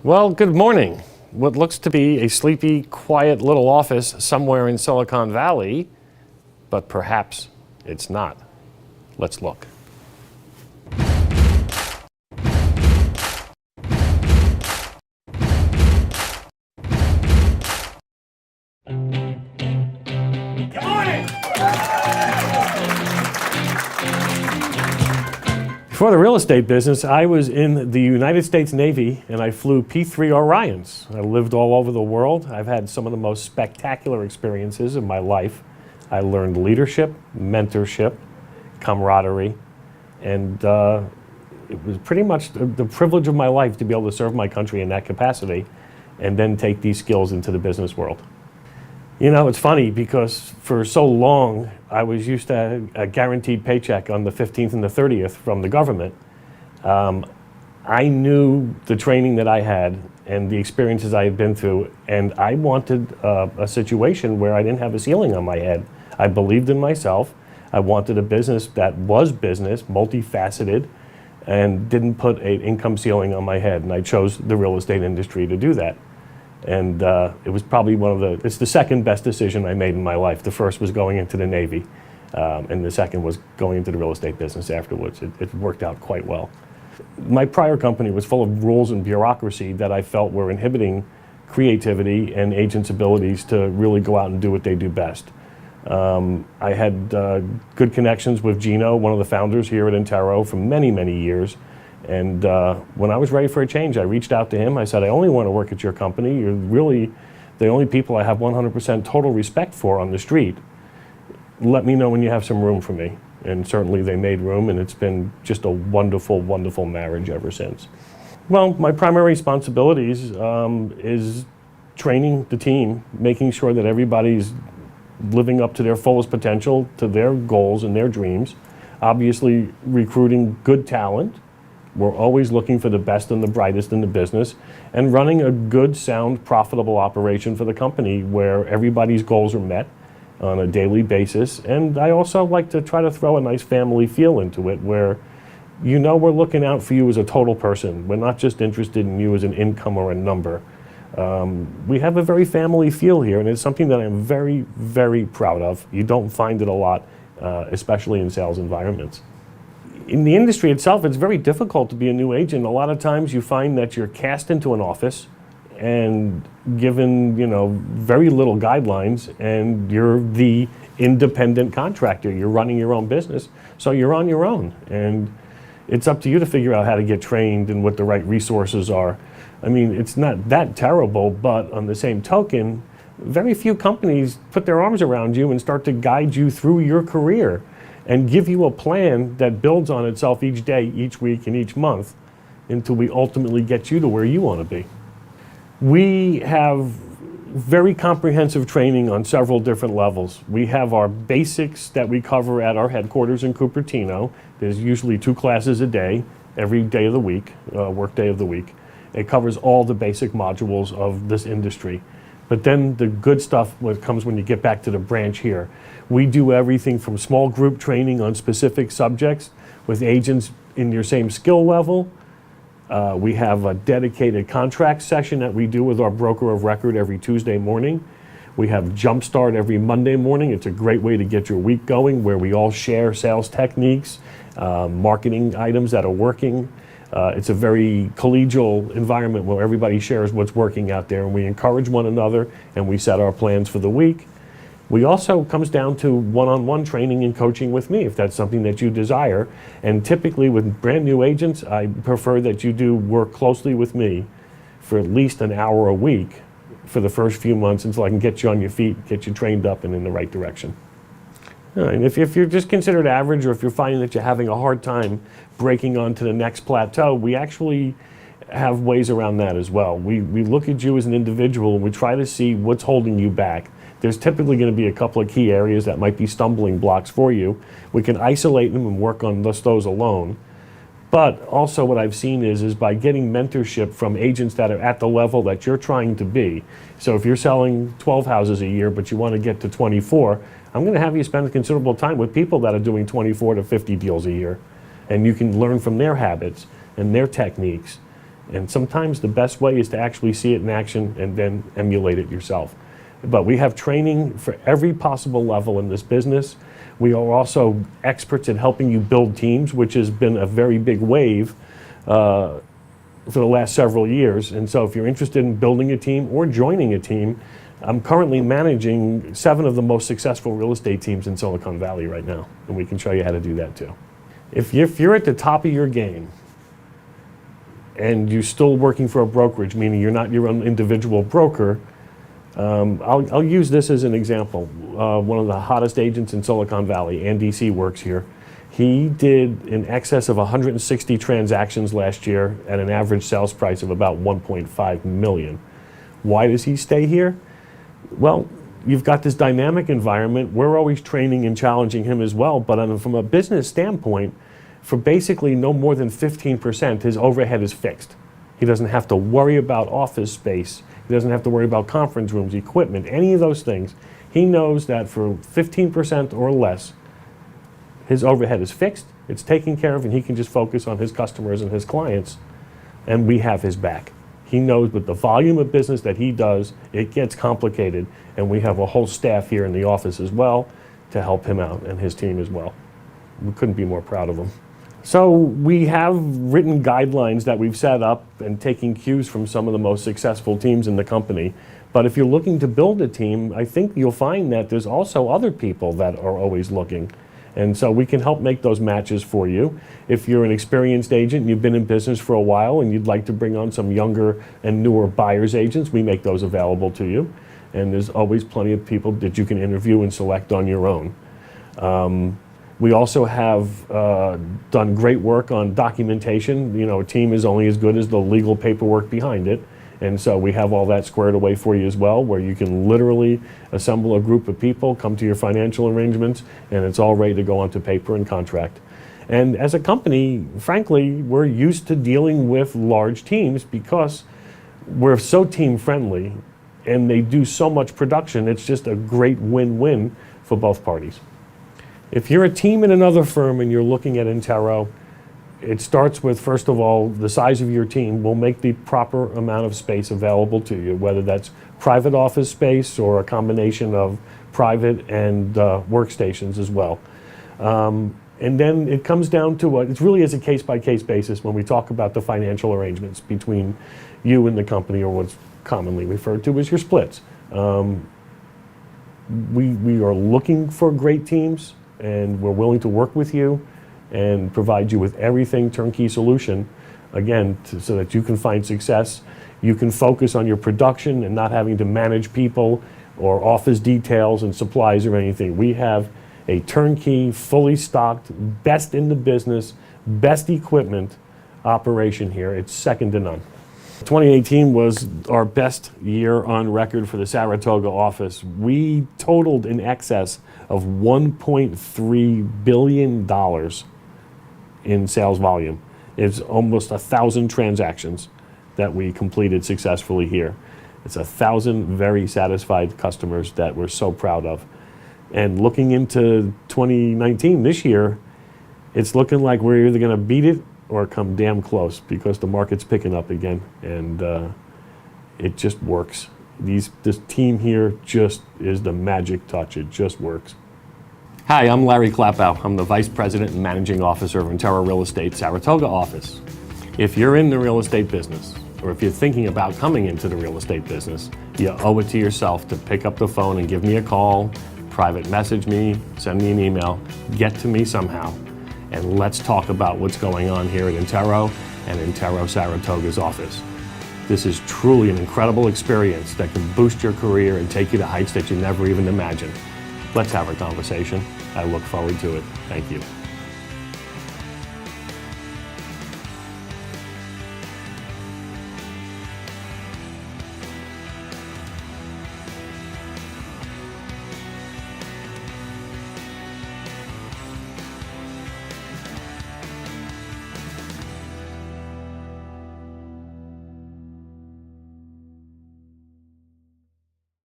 Well, good morning. What looks to be a sleepy, quiet little office somewhere in Silicon Valley, but perhaps it's not. Let's look. Good morning! Before the real estate business, I was in the United States Navy and I flew P-3 Orions. I lived all over the world. I've had some of the most spectacular experiences in my life. I learned leadership, mentorship, camaraderie, and it was pretty much the privilege of my life to be able to serve my country in that capacity and then take these skills into the business world. You know, it's funny because for so long I was used to a guaranteed paycheck on the 15th and the 30th from the government. I knew the training that I had and the experiences I had been through, and I wanted a situation where I didn't have a ceiling on my head. I believed in myself. I wanted a business that was business, multifaceted, and didn't put an income ceiling on my head, and I chose the real estate industry to do that. And it was probably it's the second best decision I made in my life. The first was going into the Navy, and the second was going into the real estate business afterwards. It worked out quite well. My prior company was full of rules and bureaucracy that I felt were inhibiting creativity and agents' abilities to really go out and do what they do best. I had good connections with Gino, one of the founders here at Intero, for many, many years. And when I was ready for a change, I reached out to him. I said, I only want to work at your company. You're really the only people I have 100% total respect for on the street. Let me know when you have some room for me. And certainly they made room, and it's been just a wonderful, wonderful marriage ever since. Well, my primary responsibilities is training the team, making sure that everybody's living up to their fullest potential, to their goals and their dreams. Obviously, recruiting good talent. We're always looking for the best and the brightest in the business, and running a good, sound, profitable operation for the company where everybody's goals are met on a daily basis. And I also like to try to throw a nice family feel into it where we're looking out for you as a total person. We're not just interested in you as an income or a number. We have a very family feel here, and it's something that I'm very, very proud of. You don't find it a lot, especially in sales environments. In the industry itself, it's very difficult to be a new agent. A lot of times you find that you're cast into an office and given, very little guidelines, and you're the independent contractor. You're running your own business, so you're on your own. And it's up to you to figure out how to get trained and what the right resources are. I mean, it's not that terrible, but on the same token, very few companies put their arms around you and start to guide you through your career and give you a plan that builds on itself each day, each week, and each month until we ultimately get you to where you want to be. We have very comprehensive training on several different levels. We have our basics that we cover at our headquarters in Cupertino. There's usually 2 classes a day, every day of the week, work day of the week. It covers all the basic modules of this industry. But then the good stuff comes when you get back to the branch here. We do everything from small group training on specific subjects with agents in your same skill level. We have a dedicated contract session that we do with our broker of record every Tuesday morning. We have Jumpstart every Monday morning. It's a great way to get your week going, where we all share sales techniques, marketing items that are working. It's a very collegial environment where everybody shares what's working out there, and we encourage one another, and we set our plans for the week. We also comes down to one-on-one training and coaching with me, if that's something that you desire. And typically with brand new agents, I prefer that you do work closely with me for at least an hour a week for the first few months until I can get you on your feet, get you trained up and in the right direction. And if you're just considered average, or if you're finding that you're having a hard time breaking onto the next plateau, we actually have ways around that as well. We look at you as an individual, and we try to see what's holding you back. There's typically going to be a couple of key areas that might be stumbling blocks for you. We can isolate them and work on those alone. But also what I've seen is by getting mentorship from agents that are at the level that you're trying to be. So if you're selling 12 houses a year, but you want to get to 24, I'm going to have you spend a considerable time with people that are doing 24 to 50 deals a year. And you can learn from their habits and their techniques And sometimes the best way is to actually see it in action and then emulate it yourself. But we have training for every possible level in this business. We are also experts at helping you build teams, which has been a very big wave for the last several years. And so if you're interested in building a team or joining a team, I'm currently managing 7 of the most successful real estate teams in Silicon Valley right now, and we can show you how to do that too. If you're at the top of your game and you're still working for a brokerage, meaning you're not your own individual broker, I'll use this as an example. One of the hottest agents in Silicon Valley, Andy C. works here. He did in excess of 160 transactions last year at an average sales price of about 1.5 million. Why does he stay here? Well, you've got this dynamic environment. We're always training and challenging him as well, but from a business standpoint, for basically no more than 15%, his overhead is fixed. He doesn't have to worry about office space. He doesn't have to worry about conference rooms, equipment, any of those things. He knows that for 15% or less, his overhead is fixed, it's taken care of, and he can just focus on his customers and his clients, and we have his back. He knows with the volume of business that he does, it gets complicated, and we have a whole staff here in the office as well to help him out and his team as well. We couldn't be more proud of him. So we have written guidelines that we've set up and taking cues from some of the most successful teams in the company. But if you're looking to build a team, I think you'll find that there's also other people that are always looking. And so we can help make those matches for you. If you're an experienced agent and you've been in business for a while and you'd like to bring on some younger and newer buyer's agents, we make those available to you. And there's always plenty of people that you can interview and select on your own. We also have done great work on documentation. You know, a team is only as good as the legal paperwork behind it. And so we have all that squared away for you as well, where you can literally assemble a group of people, come to your financial arrangements, and it's all ready to go onto paper and contract. And as a company, frankly, we're used to dealing with large teams because we're so team friendly and they do so much production. It's just a great win-win for both parties. If you're a team in another firm and you're looking at Intero, it starts with, first of all, the size of your team will make the proper amount of space available to you, whether that's private office space or a combination of private and workstations as well. And then it comes down to it really is a case-by-case basis when we talk about the financial arrangements between you and the company, or what's commonly referred to as your splits. We are looking for great teams, and we're willing to work with you and provide you with everything turnkey solution, again, so that you can find success. You can focus on your production and not having to manage people or office details and supplies or anything. We have a turnkey, fully stocked, best in the business, best equipment operation here. It's second to none. 2018 was our best year on record for the Saratoga office. We totaled in excess of $1.3 billion in sales volume. It's almost 1,000 transactions that we completed successfully here. It's 1,000 very satisfied customers that we're so proud of. And looking into 2019, this year, it's looking like we're either going to beat it or come damn close, because the market's picking up again, and it just works. This team here just is the magic touch. It just works. Hi, I'm Larry Klapow. I'm the Vice President and Managing Officer of Intero Real Estate Saratoga office. If you're in the real estate business, or if you're thinking about coming into the real estate business, you owe it to yourself to pick up the phone and give me a call, private message me, send me an email, get to me somehow, and let's talk about what's going on here at Intero and Intero Saratoga's office. This is truly an incredible experience that can boost your career and take you to heights that you never even imagined. Let's have a conversation. I look forward to it. Thank you.